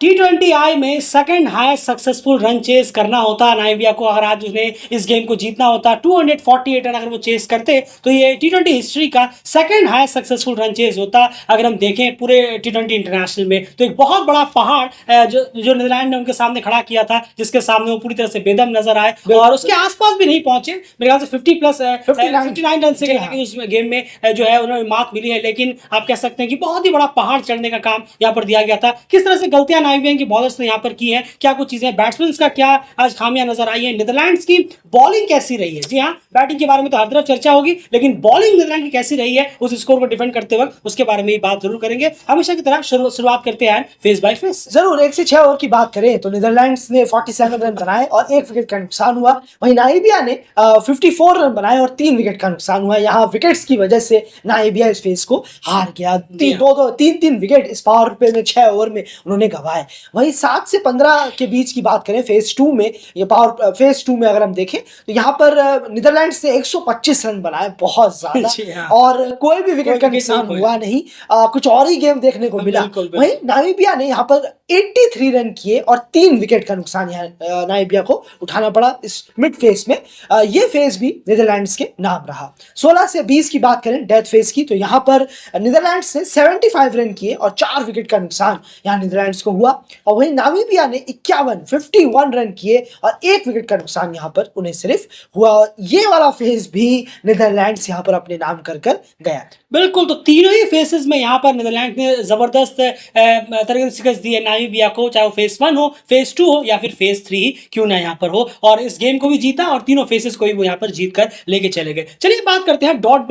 T20I में second highest successful run chase करना होता नाइबिया को। अगर आज उसने इस गेम को जीतना होता 248 रन अगर वो चेस करते तो ये T20 हिस्ट्री का second highest successful run chase होता। अगर हम देखें पूरे T20 इंटरनेशनल में तो एक बहुत बड़ा पहाड़ जो नीदरलैंड ने उनके सामने खड़ा किया था, जिसके सामने वो पूरी तरह से बेदम नजर आए और उसके आसपास भी नहीं पहुंचे। मेरे ख्याल से 50 प्लस 59 रन से उस गेम में जो है उन्होंने मात मिली है, लेकिन आप कह सकते हैं कि बहुत ही बड़ा पहाड़ चढ़ने का काम यहाँ पर दिया गया था। किस तरह से गलतियां नाइबिया की बॉलर्स ने यहाँ पर की है, क्या कुछ चीजें बैट्समैन का क्या आज खामियां नजर आई है, नीदरलैंड्स की बॉलिंग कैसी रही है। जी हाँ, बैटिंग के बारे में तो हर तरफ चर्चा होगी, लेकिन बॉलिंग नीदरलैंड की कैसी रही है उस स्कोर को डिफेंड करते वक्त, उसके बारे में बात जरूर करेंगे। हमेशा की तरह शुरुआत करते हैं फेस बाय फेस। जरूर 1 से 6 ओवर की बात करें तो नीदरलैंड्स ने 47 रन बनाए और 1 विकेट का नुकसान हुआ। वहीं नाइबिया ने 54 रन बनाए और 3 विकेट का नुकसान हुआ। यहाँ विकेट्स की वजह से नाइबिया इस फेस को हार गया। तीन विकेट इस पावर प्ले में 6 ओवर में उन्होंने गंवाए। वहीं 7 से 15 के बीच की बात करें फेज 2 में, ये पावर फेज 2 में अगर हम देखें तो यहाँ पर नीदरलैंड्स ने 125 रन बनाए, बहुत ज्यादा, और कोई भी विकेट का नुकसान हुआ नहीं। कुछ और ही गेम देखने को मिला। वहीं नाइबिया ने यहाँ पर 83 रन किए और 3 विकेट का नुकसान यहाँ नाइबिया को उठाना पड़ा इस मिड फेज में। ये फेज भी नीदरलैंड्स के नाम रहा। 16 से 20 की बात करें डेथ फेज की तो यहाँ पर नीदरलैंड्स ने 75 रन किए और 4 विकेट का नुकसान यहाँ नीदरलैंड्स को हुआ। और वहीं नामिबिया ने 51 रन किए और 1 विकेट का नुकसान यहाँ पर उन्हें सिर्फ हुआ। और ये वाला फेज भी नीदरलैंड्स यहाँ पर अपने नाम कर गया। बिल्कुल, तो तीनों ही फेसेस में यहाँ पर नीदरलैंड ने जबरदस्त तरीके से शिकस्त दी है नाइबिया को, चाहे वो फेज 1 हो, फेज 2 हो या फिर फेज 3 क्यों ना यहाँ पर हो, और इस गेम को भी जीता और तीनों फेसेस को भी वो यहाँ पर जीत कर लेके चले गए। चलिए बात करते हैं डॉट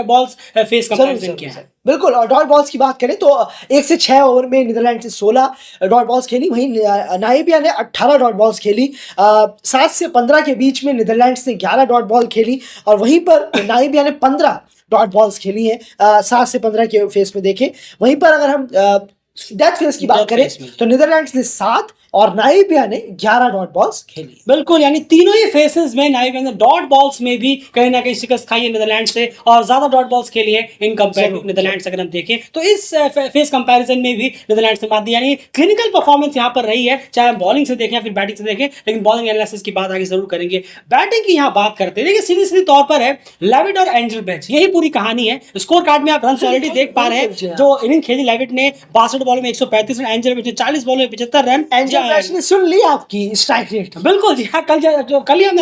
बॉल्स फेस कंपैरिजन क्या है। बिल्कुल, और डॉट बॉल्स की बात करें तो 1 से 6 ओवर में नीदरलैंड से 16 डॉट बॉल्स खेली। वहीं नाइबिया ने 18 डॉट बॉल्स खेली। 7 से 15 के बीच में नीदरलैंड्स ने 11 डॉट बॉल खेली और वहीं पर नाइबिया ने 15 डॉट बॉल्स खेली हैं 7 से 15 के फेस में देखें। वहीं पर अगर हम डेथ फेस की बात करें तो नीदरलैंड्स ने 7 और नाइबिया ने 11 डॉट बॉल्स खेली। बिल्कुल, यानी तीनों ही फेसेस में नाइबिया ने डॉट बॉल्स में भी कहीं ना कहीं शिकस्त खाई है नीदरलैंड से और ज्यादा डॉट बॉल्स खेली है इन कंपेयर टू नीदरलैंड। अगर हम देखें तो इस फेस कंपैरिजन में भी नीदरलैंड से बात दी, यानी क्लिनिकल परफॉर्मेंस यहाँ पर रही है, चाहे हम बॉलिंग से देखें या फिर बैटिंग से देखें, लेकिन बॉलिंग एनालिसिस की बात आगे जरूर करेंगे। बैटिंग की यहाँ बात करते हैं, देखिए सीधी तौर पर है लेविट और एंजल बेंच, यही पूरी कहानी है। स्कोर कार्ड में आप रन ऑलरेडी देख पा रहे हैं। जो इनिंग खेली लेविट ने 62 बॉल में 135 रन, एंजल बेंच ने 40 बॉल में 75 रन। एंजल बेंच ने सुन आपकी स्ट्राइक रेट। बिल्कुल जी हाँ, कल ही हम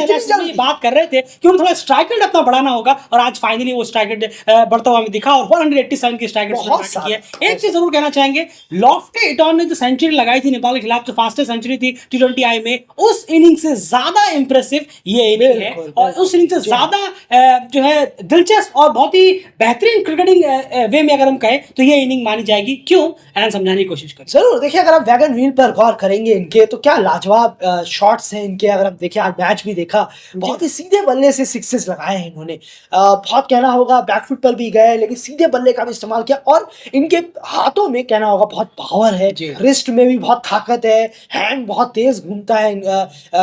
बात कर रहे थे कि उन्हें थोड़ा स्ट्राइक रेट अपना बढ़ाना होगा और आज फाइनली वो स्ट्राइक रेट बढ़ता हुआ हमें दिखा और 187 की स्ट्राइक रेट की है। एक चीज जरूर कहना चाहेंगे, लॉफ्टे इटॉन ने जो सेंचुरी लगाई थी नेपाल के खिलाफ, जो फास्टेस्ट सेंचुरी थी T20I में, उस इनिंग से ज्यादा इंप्रेसिव ये इनिंग है और उस इनिंग से ज्यादा जो है दिलचस्प और बहुत ही बेहतरीन क्रिकेटिंग वे में अगर हम कहें तो ये इनिंग मानी जाएगी। क्यों, एंड समझाने की कोशिश करें। जरूर देखिए, अगर आप वैगन व्हील पर गौर करेंगे इनके तो क्या लाजवाब शॉट्स हैं इनके। अगर आप देखें, आज मैच भी देखा, बहुत ही सीधे बल्ले से सिक्सेस लगाए हैं इन्होंने। बहुत कहना होगा बैकफुट पर भी गए, लेकिन सीधे बल्ले का भी इस्तेमाल किया और इनके हाथों में कहना होगा बहुत पावर है, रिस्ट में भी बहुत ताकत है, हैंड बहुत तेज घूमता है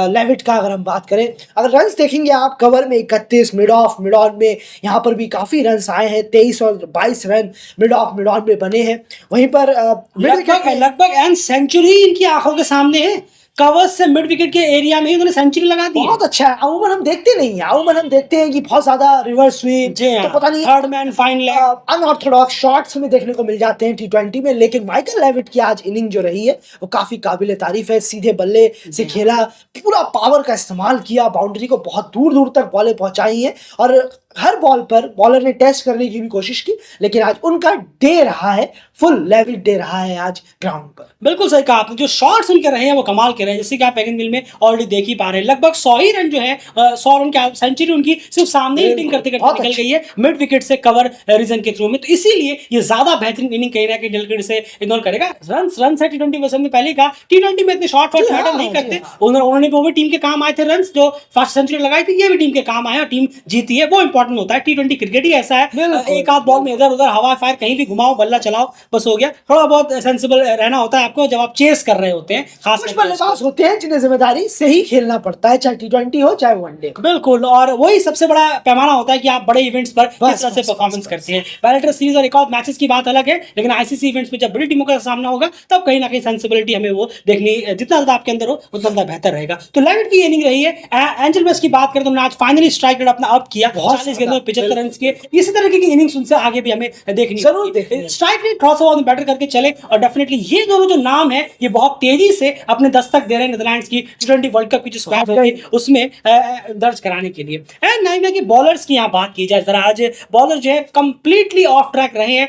लेविट का। अगर हम बात करें, अगर रन्स देखेंगे आप, कवर में 31, मिड ऑन में यहाँ पर भी काफी रन आए हैं। 23 और 22 रन मिड ऑन में बने हैं। वहीं पर लगभग एंड सेंचुरी इनकी आंखों के सामने है। कवर्स से मिड विकेट के एरिया में ही उन्होंने सेंचुरी लगा दी। बहुत अच्छा है। अमूमन हम देखते नहीं है, अमूमन हम देखते हैं कि बहुत ज्यादा रिवर्स स्वीप, तो पता नहीं third man fine leg, unorthodox shots हमें देखने को मिल जाते हैं T20 में। लेकिन माइकल लेविट की आज इनिंग जो रही है वो काफी काबिले तारीफ है। सीधे बल्ले से खेला, पूरा पावर का इस्तेमाल किया, बाउंड्री को बहुत दूर तक बॉलें पहुंचाई हैं और हर बॉल पर बॉलर ने टेस्ट करने की भी कोशिश की, लेकिन आज उनका डे रहा है, फुल लेवल डे रहा है आज ग्राउंड पर। बिल्कुल सही कहा आपने, जो शॉट्स उनके रहे हैं वो कमाल के रहे हैं। जैसे कि आप वैगन व्हील में ऑलरेडी देख ही पा रहे हैं, लगभग 100 ही रन जो है 100 रन की सेंचुरी उनकी सिर्फ सामने हिटिंग करते निकल गई है मिड विकेट से कवर रीजन के थ्रू में। तो इसीलिए ये ज्यादा बेहतरीन इनिंग कहीं ना कहीं डेलकेट से इग्नोर करेगा। रन है T20 वर्षन में पहले का, T20 में इतने शॉर्ट मैटर नहीं करते। उन्होंने वो भी टीम के काम आए थे रन, जो फर्स्ट सेंचुरी लगाई थी, ये भी टीम के काम आया, टीम जीती है, वो इंपॉर्टेंट इंपॉर्टेंट होता है। T20 क्रिकेट ही ऐसा है, बिल्कुल। एक आध बॉल में इधर उधर हवा फायर कहीं भी घुमाओ, बल्ला चलाओ, बस हो गया। थोड़ा बहुत सेंसिबल रहना होता है आपको जब आप चेस कर रहे होते हैं, खास कुछ करके बल्लेबाज होते हैं जिन्हें जिम्मेदारी से ही खेलना पड़ता है, चाहे T20 हो चाहे वनडे। बिल्कुल, और वही सबसे बड़ा पैमाना होता है कि आप बड़े इवेंट्स पर किस बस, तरह से बस, परफॉर्मेंस बस, करते हैं। बैलेटर सीरीज और एक और मैचेस की बात अलग है, लेकिन आईसीसी इवेंट्स में जब बड़ी टीमों का सामना होगा तब कहीं ना कहीं सेंसिबिलिटी हमें वो देखनी, जितना ज्यादा आपके अंदर हो उतना ज्यादा बेहतर रहेगा। तो लेविट की इनिंग रही है। एंजल ब्रेस्ट की बात करें तो उन्होंने आज फाइनली स्ट्राइक रेट अपना अप किया, 40 गेंदों में 75 रन के। इसी तरह की इनिंग्स उनसे आगे भी हमें देखनी जरूर होगी। देखनी है। स्ट्राइक रेट थोड़ा सा और बेटर करके चले, और डेफिनेटली ये दोनों जो नाम है ये बहुत तेजी से अपने दस्तक दे रहे हैं नीदरलैंड्स की T20 वर्ल्ड कप की जो स्क्वाड होगी उसमें दर्ज कराने के लिए। एंड नाइमा की बॉलर्स की यहाँ बात की जाए जरा, आज बॉलर जो है कंप्लीटली ऑफ ट्रैक रहे हैं।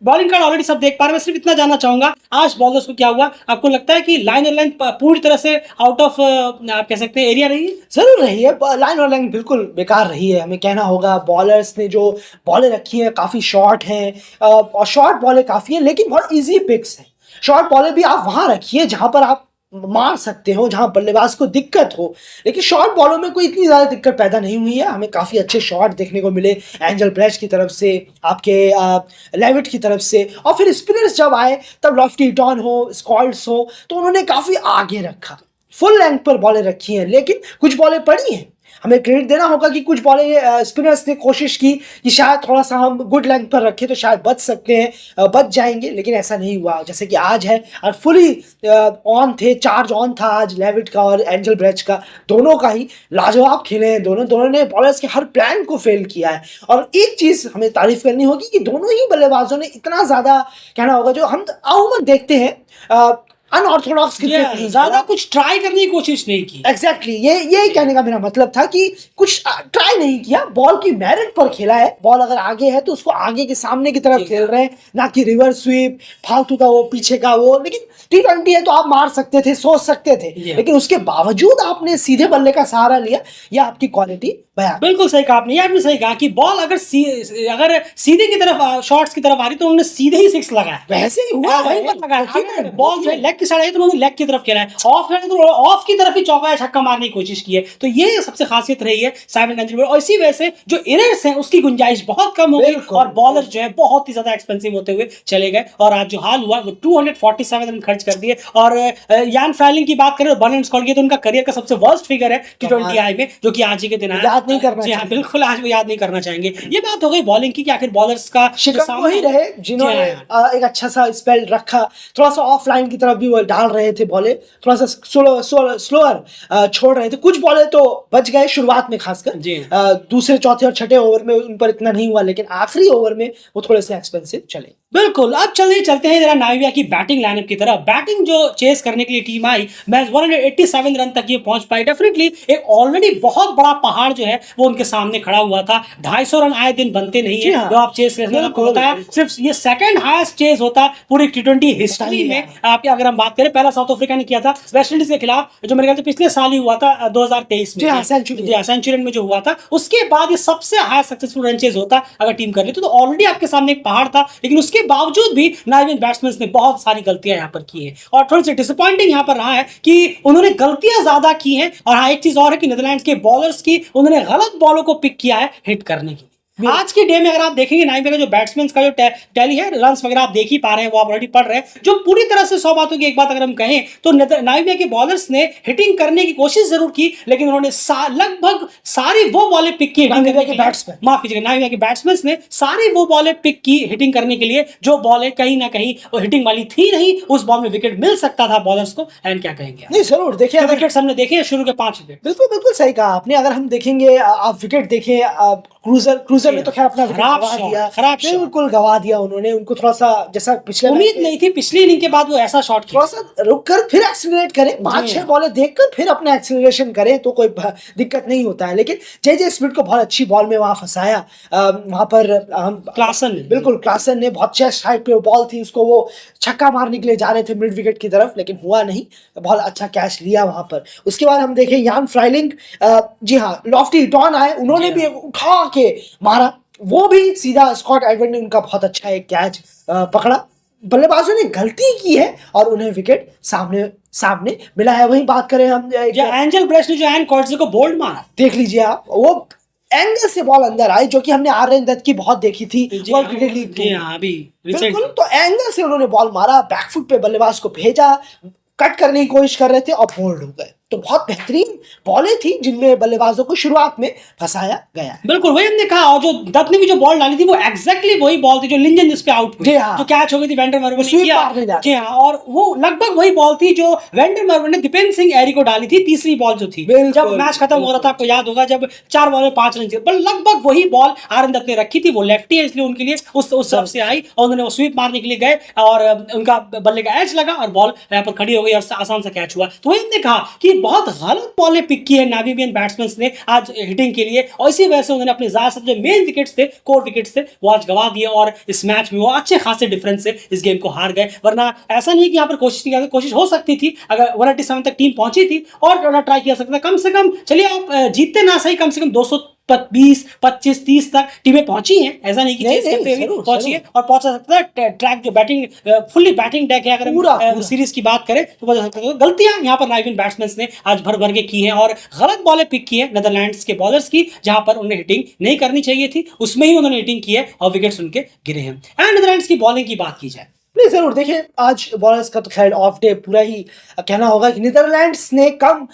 बॉलिंग कार्ड ऑलरेडी सब देख पा रहे हैं, मैं सिर्फ इतना जानना चाहूंगा आज बॉलर्स को क्या हुआ। आपको लगता है कि लाइन और लेंथ पूरी तरह से आउट ऑफ आप कह सकते हैं एरिया रही है? जरूर रही है, लाइन और लेंथ बिल्कुल बेकार रही है, हमें कहना होगा। बॉलर्स ने जो बॉलें रखी हैं काफी शॉर्ट हैं, और शॉर्ट बॉलें काफी हैं, लेकिन बहुत इजी पिक्स हैं। शॉर्ट बॉलें भी आप वहां रखिए जहां पर आप मार सकते हो, जहां बल्लेबाज को दिक्कत हो, लेकिन शॉर्ट बॉलों में कोई इतनी ज्यादा दिक्कत पैदा नहीं हुई है। हमें काफी अच्छे शॉट देखने को मिले एंजल ब्रेस्ट की तरफ से, आपके लेविट की तरफ से, और फिर स्पिनर्स जब आए तब लॉफ्टी टॉन हो, स्कॉल्ड्स हो, तो उन्होंने काफी आगे रखा, फुल लेंथ पर बॉलें रखी हैं। लेकिन कुछ बॉलें पड़ी हैं, हमें क्रेडिट देना होगा कि कुछ बॉलें स्पिनर्स ने कोशिश की कि शायद थोड़ा सा हम गुड लेंथ पर रखें तो शायद बच सकते हैं, बच जाएंगे, लेकिन ऐसा नहीं हुआ। जैसे कि आज है और फुली ऑन थे, चार्ज ऑन था आज लेविट का और एंजल ब्रेस्ट का, दोनों का ही लाजवाब खेले हैं। दोनों ने बॉलर्स के हर प्लान को फेल किया है। और एक चीज हमें तारीफ करनी होगी कि दोनों ही बल्लेबाजों ने इतना ज्यादा, कहना होगा, जो हम अमूमन देखते हैं अनऑर्थोडॉक्स क्रिकेट, ज्यादा कुछ ट्राई करने की कोशिश नहीं की। एग्जैक्टली यही कहने का मेरा मतलब था कि कुछ ट्राई नहीं किया, बॉल की मेरिट पर खेला है। बॉल अगर आगे है तो उसको आगे के सामने की तरफ खेल रहे हैं, ना कि रिवर्स स्वीप, फालतू का वो, पीछे का वो। लेकिन T20 है तो आप मार सकते थे, सोच सकते थे, लेकिन उसके बावजूद आपने सीधे बल्ले का सहारा लिया। यह आपकी क्वालिटी बयान। बिल्कुल सही कहा आपने, ये आपने सही कहा कि बॉल अगर सीधे की तरफ, शॉट्स की तरफ आ रही तो उन्होंने सीधे ही सिक्स लगाया, वैसे ही हुआ, वहीं पर लगाया। बॉल जो है लेग की साइड आई तो उन्होंने लेग की तरफ खेला है, ऑफ है तो ऑफ की तरफ ही चौका या छक्का मारने की कोशिश की है। तो ये सबसे खासियत रही है साइमन एंजल ब्रेस्ट, और इसी वजह से जो एरर्स हैं उसकी गुंजाइश बहुत कम हो गई और बॉलर जो है बहुत ही ज्यादा एक्सपेंसिव होते हुए चले गए। और आज जो हाल हुआ वो 247 रन खर्च कर दिए। और यान फ्राइलिंग की बात करें तो बर्न स्कॉट, ये तो उनका करियर का सबसे वर्स्ट फिगर है T20 आई में, जो कि आज ही के दिन आया। याद नहीं करना चाहिए, बिल्कुल आज वो याद नहीं करना चाहेंगे। ये बात हो गई बॉलिंग की कि आखिर बॉलर्स का शिकम वही रहे जिन्होंने एक अच्छा सा स्पेल रखा, थोड़ा सा ऑफ लाइन की तरफ भी वो डाल रहे थे बॉले, थोड़ा सा स्लोअर छोड़ रहे थे। कुछ बॉले तो बच गए शुरुआत में, खासकर दूसरे चौथे और छठे ओवर में उन पर इतना नहीं हुआ, लेकिन आखिरी ओवर में वो थोड़े से एक्सपेंसिव चले। बिल्कुल, अब चलते हैं जरा नामिबिया की बैटिंग लाइनअप की तरफ। बैटिंग जो चेस करने के लिए टीम आई, मैच 187 रन तक ये पहुंच पाई। डेफिनेटली एक ऑलरेडी बहुत बड़ा पहाड़ जो है वो उनके सामने खड़ा हुआ था। 250 रन आए दिन बनते नहीं है जो आप चेस करते हैं, होता है सिर्फ ये सेकंड हाईएस्ट चेस होता पूरी T20 हिस्ट्री में। आपके अगर हम बात करें, पहला साउथ अफ्रीका ने किया था वेस्ट इंडीज के खिलाफ, जो मेरे ख्याल से पिछले साल ही हुआ था 2023 में, सेंचुरियन में जो हुआ था। उसके बाद ये सबसे हाई सक्सेसफुल रन चेस होता अगर टीम कर लेती तो ऑलरेडी आपके सामने एक पहाड़ था। लेकिन उसके बावजूद भी नाइबियन बैट्समैन ने बहुत सारी गलतियां यहां पर की हैं, और थोड़ी सी डिसअपॉइंटिंग यहां पर रहा है कि उन्होंने गलतियां ज्यादा की हैं। और हाँ, एक चीज और है कि नीदरलैंड्स के बॉलर्स की उन्होंने गलत बॉलों को पिक किया है हिट करने की। आज के डे में अगर आप देखेंगे नाइबिया का जो बैट्समैन का जो टैली है, रन्स वगैरह आप देख ही पा रहे हैं, वो आप ऑलरेडी पढ़ रहे हैं, जो पूरी तरह से 100 बातों की एक बात अगर हम कहें तो नाइबिया के बॉलर्स ने हिटिंग करने की कोशिश जरूर की, लेकिन उन्होंने लगभग सारी वो बॉलें पिक की नाइबिया के बैट्समैन ने सारी वो बॉलें पिक की हिटिंग करने के लिए जो बॉलें कहीं ना कहीं वो हिटिंग वाली थी नहीं। उस बॉल में विकेट मिल सकता था बॉलर्स को। एंड क्या कहेंगे? नहीं, जरूर देखिए, विकेट हमने देखे शुरू के 5 विकेट। बिल्कुल सही कहा आपने। अगर हम देखेंगे, आप विकेट देखें, क्रूजर ने तो खैर अपना खराब बिल्कुल गवा दिया उन्होंने। उनको थोड़ा सा, जैसा पिछले उम्मीद नहीं थी पिछली इनिंग के बाद वो ऐसा शॉट थोड़ा सा रुक कर फिर एक्सीलरेट करें, 5-6 बॉलें देखकर फिर अपना एक्सीलरेशन करें तो कोई दिक्कत नहीं होता है। लेकिन जे स्मिथ को बहुत अच्छी बॉल में वहां फंसाया। वहां पर क्लासन ने बहुत चेस्ट हाइट पे बॉल थी, उसको वो छक्का मारने के लिए जा रहे थे मिड विकेट की तरफ, लेकिन हुआ नहीं। बहुत अच्छा कैच लिया वहां पर। उसके बाद हम देखें यान फ्राइलिंग, जी हाँ, लॉफ्टी टॉन आए, उन्होंने भी उठा के मारा, वो भी सीधा स्कॉट एडवर्ड ने उनका बहुत अच्छा एक कैच पकड़ा। बल्लेबाजों ने गलती की है और उन्हें विकेट सामने मिला है। वही बात करें हम, एंजल ब्रेस्ट ने जो एन कॉर्ट्जे को बोल्ड मारा, देख लीजिए आप, वो एंगल से बॉल अंदर आई, जो कि हमने आर्यन दत्त की बहुत देखी थी वर्ल्ड क्रिकेट लीग जी हाँ, अभी बिल्कुल। रिसेंट तो एंगल से उन्होंने बॉल मारा, बैकफुट पे बल्लेबाज को भेजा, कट करने की कोशिश कर रहे थे और बोल्ड हो गए। तो बहुत बेहतरीन बॉलें थी जिनमें बल्लेबाजों को शुरुआत में फंसाया गया है। बिल्कुल वही हमने कहा। और जो दत्त ने भी जो बॉल डाली थी वो एग्जैक्टली वही बॉल थी जो लिंजन जिस पे आउट हुई, जी हाँ। जो कैच हो गई थी वेंडर मरवन ने स्वीप किया। मारने जा रहे जी हाँ, और वो लगभग वही बॉल थी जो वेंडर मरवन ने दीपेंद्र सिंह एरी को डाली थी, तीसरी बॉल जो थी बिल्कुल, जब मैच खत्म हो रहा था, आपको याद होगा, जब 4 बॉल में 5 रन चाहिए, पर लगभग वही बॉल आर्यन दत्त ने रखी थी। वो लेफ्टी है इसलिए उनके लिए उस तरफ से आई और उन्होंने वो स्वीप मारने के लिए गए और उनका बल्ले का एज लगा और बॉल यहाँ पर खड़ी हो गई और आसान सा कैच हुआ। तो वही हमने कहा कि बहुत गलत बॉलें पिक की है नामीबियन बैट्समैन ने आज हिटिंग के लिए, और इसी वजह से उन्होंने अपने ज्यादा जो मेन विकेट्स थे, कोर विकेट्स थे, वो आज गवा दिए और इस मैच में वो अच्छे खासे डिफरेंस से इस गेम को हार गए। वरना ऐसा नहीं कि यहाँ पर कोशिश नहीं, कोशिश हो सकती थी, अगर 187 तक टीम पहुंची थी और ट्राई किया सकता, कम से कम चलिए आप जीतते ना सही, कम से कम 220, 25, 30 तक टीमें पहुंची हैं। ऐसा नहीं कि चेस करते हुए पहुंची है, और पहुंचा सकता है। ट्रैक जो बैटिंग फुल्ली बैटिंग डेक है, अगर हम सीरीज की बात करें तो पहुंचा सकता है। गलतियां यहाँ पर नाइवियन बैट्समैन ने आज भर भर के की हैं और गलत बॉलें पिक की है नीदरलैंड्स के बॉलर्स की, जहां पर उन्हें हिटिंग नहीं करनी चाहिए थी, उसमें ही उन्होंने हिटिंग की है और विकेट्स उनके गिरे हैं। एंड नीदरलैंड्स की बॉलिंग की बात की जाए, नहीं जरूर देखिए, आज बॉलर्स का तो खैर ऑफ डे पूरा ही कहना होगा कि नीदरलैंड्स ने कम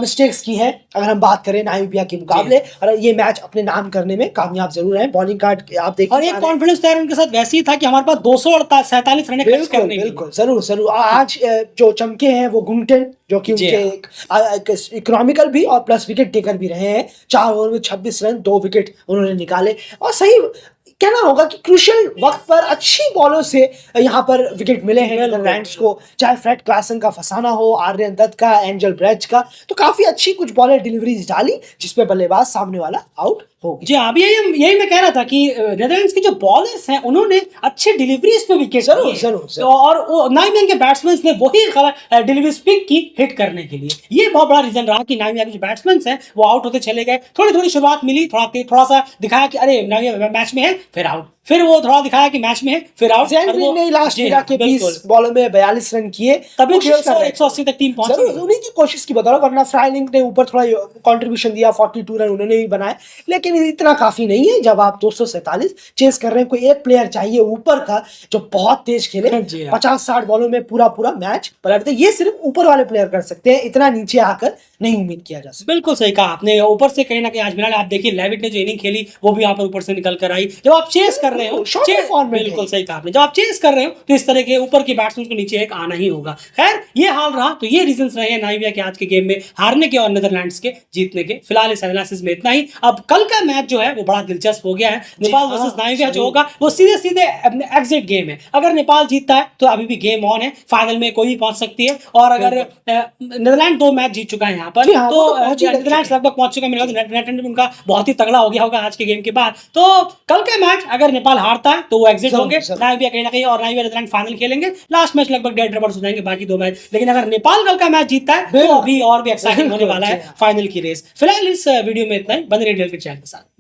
मिस्टेक्स की हैं अगर हम बात करें नामीबिया के मुकाबले, और ये मैच अपने नाम करने में कामयाब जरूर है। बॉलिंग कार्ड आप देखिए, और एक कॉन्फिडेंस तैयार उनके साथ वैसे ही था कि हमारे पास 247 रन खर्च करने के लिए। बिल्कुल जरूर जरूर। आज जो चमके हैं वो गुंगटन, जो कि उनके इकोनॉमिकल भी और प्लस विकेट टेकर भी रहे हैं। 4 ओवर में 26 रन, 2 विकेट उन्होंने निकाले, और सही कहना होगा कि क्रूशियल वक्त पर अच्छी बॉलों से यहाँ पर विकेट मिले हैं नीदरलैंड्स को, चाहे फ्रेड क्लासन का फसाना हो, आर्यन दत्त का, एंजल ब्रेच का, तो काफी अच्छी कुछ बॉलर डिलीवरीज डाली जिसपे बल्लेबाज सामने वाला आउट हो गया। जी हाँ, अभी यही मैं कह रहा था कि नीदरलैंड्स के जो बॉलर्स हैं उन्होंने अच्छे डिलीवरीज पे विकेट जरूर जरूर, और नामीबिया के बैट्समैन ने वही डिलीवरीज पिक की हिट करने के लिए। ये बहुत बड़ा रीजन रहा कि नामीबिया के जो बैट्समैन हैं वो आउट होते चले गए। थोड़ी थोड़ी शुरुआत मिली, थोड़ा सा दिखाया कि अरे नामीबिया मैच में है, फिर आउट, फिर वो थोड़ा दिखाया कि मैच में है, फिर आउट। ने लास्ट में जाके 20 बॉलों में 42 रन किए, तभी 180 तक टीम पहुंची। उन्हीं की कोशिश की बदौलत, वरना फ्राइलिंग ने ऊपर थोड़ा कंट्रीब्यूशन दिया, 42 रन उन्होंने भी बनाए, लेकिन इतना काफी नहीं है जब आप 247 चेस कर रहे हैं। कोई एक प्लेयर चाहिए ऊपर का जो बहुत तेज खेले, 50-60 बॉलों में पूरा मैच पलटते। ये सिर्फ ऊपर वाले प्लेयर कर सकते हैं, इतना नीचे आकर नहीं उम्मीद किया जा सकता। बिल्कुल सही कहा आपने। ऊपर से कहीं ना कहीं आज मिला, आप देखिए लेविट ने जो इनिंग खेली वो भी यहाँ पर ऊपर से निकल कर आई। जब आप चेस कर रहे हो, बिल्कुल सही कहा आपने, जब आप चेस कर रहे हो तो इस तरह के ऊपर के बैट्समैन को नीचे एक आना ही होगा। खैर ये हाल रहा, तो ये रीजंस रहे हैं नामीबिया के आज के गेम में हारने के और नीदरलैंड्स के जीतने के। फिलहाल इस एनालिसिस में इतना ही। अब कल का मैच जो है वो बड़ा दिलचस्प हो गया है। नेपाल वर्सेस नामीबिया जो होगा वो सीधे एग्जिट गेम है। अगर नेपाल जीतता है तो अभी भी गेम ऑन है, फाइनल में कोई भी पहुंच सकती है। और अगर नीदरलैंड 2 मैच जीत चुका है यहाँ पर, तो नीदरलैंड्स लगभग पहुंच चुका है। नेट रन उनका बहुत ही तगड़ा हो गया होगा आज के गेम के बाद। तो कल का मैच अगर नेपाल हारता है तो वो एग्जिट होंगे नामीबिया कहीं ना कहीं, और नामीबिया नीदरलैंड फाइनल खेलेंगे। लास्ट मैच लगभग डेड रबर्स हो जाएंगे बाकी 2 मैच। लेकिन अगर नेपाल कल का मैच जीतता है तो अभी और भी एक्साइटिंग होने वाला है फाइनल की रेस। फिलहाल इस वीडियो में इतना ही। बने रहिए डेल के चैनल के साथ।